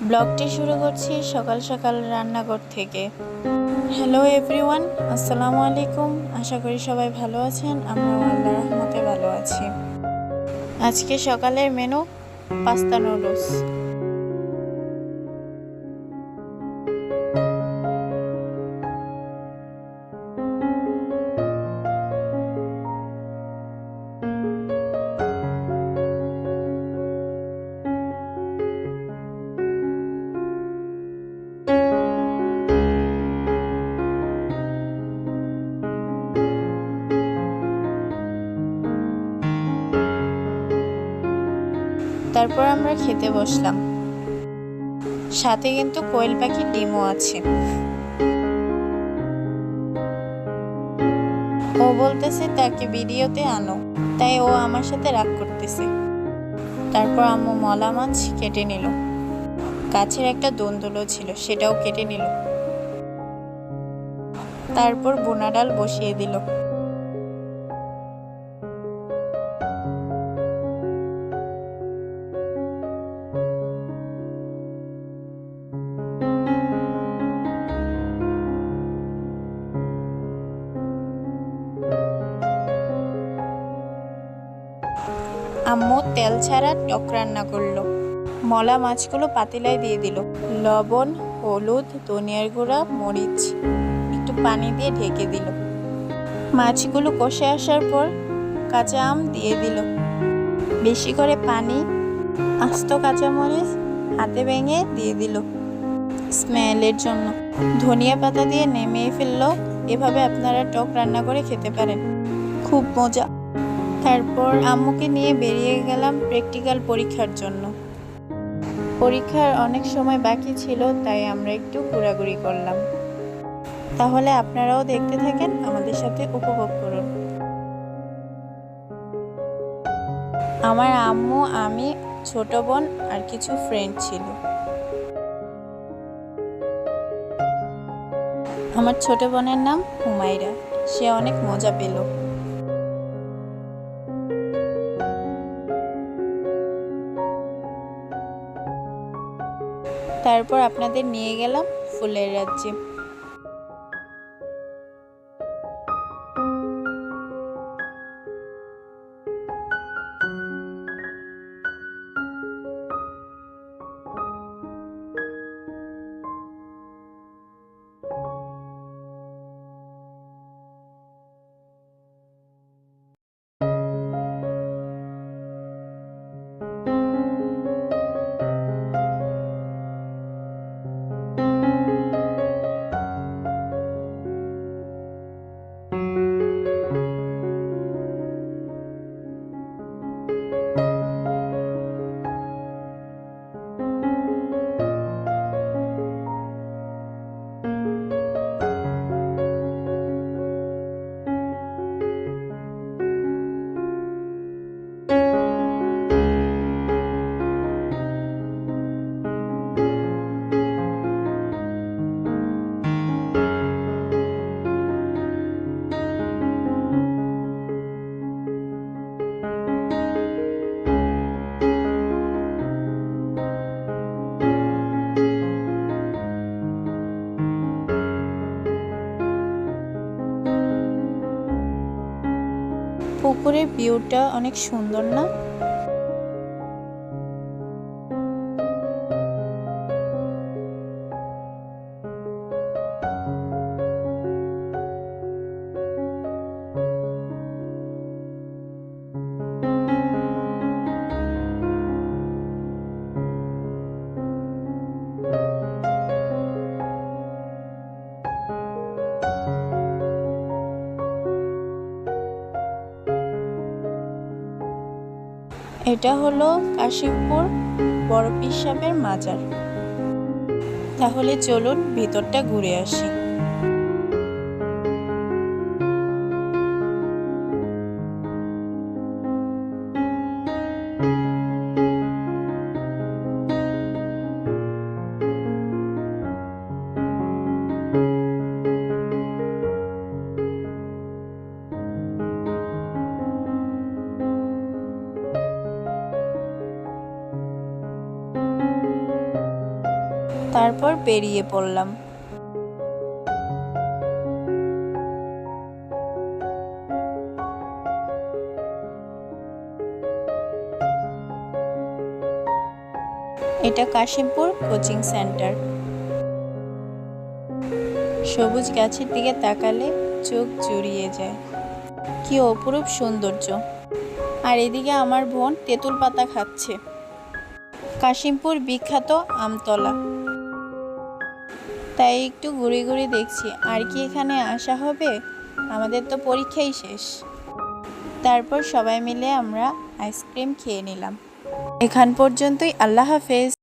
ব্লগটি শুরু করছি সকাল সকাল রান্নাঘর থেকে। হ্যালো এভরিওয়ান, আসসালামু আলাইকুম। আশা করি সবাই ভালো আছেন। আমরাও আল্লাহর রহমতে ভালো আছি। আজকে সকালের মেনু পাস্তা নুডলস। তারপর আমরা খেতে বসলাম। সাথে কিন্তু কোয়েল পাখির ডিমও আছে। ও বলতেছে তাকে ভিডিওতে আনো, তাই ও আমার সাথে রাগ করতেছে। তারপর আম্মু মলা মাছ কেটে নিল। গাছের একটা দোন্দুলো ছিল, সেটাও কেটে নিল। তারপর বোনা ডাল বসিয়ে দিল। আম্মু তেল ছাড়া টক রান্না করলো। মলা মাছগুলো পাতিলায় দিয়ে দিল। লবণ, হলুদ, ধনিয়ার গুঁড়া, মরিচ, একটু পানি দিয়ে ঢেকে দিল। মাছগুলো কষে আসার পর কাঁচা আম দিয়ে দিল। বেশি করে পানি, আস্ত কাঁচামরিচ হাতে ভেঙে দিয়ে দিল স্মেলের জন্য। ধনিয়া পাতা দিয়ে নেমিয়ে ফেললো। এভাবে আপনারা টক রান্না করে খেতে পারেন, খুব মজা। তারপর আম্মুকে নিয়ে বেরিয়ে গেলাম প্র্যাকটিক্যাল পরীক্ষার জন্য। পরীক্ষার অনেক সময় বাকি ছিল, তাই আমরা একটু ঘোরাঘুরি করলাম। তাহলে আপনারাও দেখতে থাকেন, আমাদের সাথে উপভোগ করুন। আমার আম্মু, আমি, ছোট বোন আর কিছু ফ্রেন্ড ছিল। আমার ছোট বোনের নাম হুমায়রা। সে অনেক মজা পেল। তারপর আপনাদের নিয়ে গেলাম ফুলের রাজ্যে। পুকুরের ভিউটা অনেক সুন্দর না? এটা হলো কাশিমপুর বড় পীর সাহেবের মাজার। তাহলে চলুন ভিতরটা ঘুরে আসি। তারপর বেরিয়ে পড়লাম। এটা কাশিমপুর কোচিং সেন্টার। সবুজ গাছের দিকে তাকালে চোখ জুড়িয়ে যায়। কি অপরূপ সৌন্দর্য। আর এদিকে আমার বোন তেঁতুল পাতা খাচ্ছে। কাশিমপুর বিখ্যাত আমতলা, তাই একটু ঘুরে ঘুরে দেখছি আর কি এখানে আসা হবে, আমাদের তো পরীক্ষাই শেষ। তারপর সবাই মিলে আমরা আইসক্রিম খেয়ে নিলাম। এখান পর্যন্তই। আল্লাহ হাফেজ।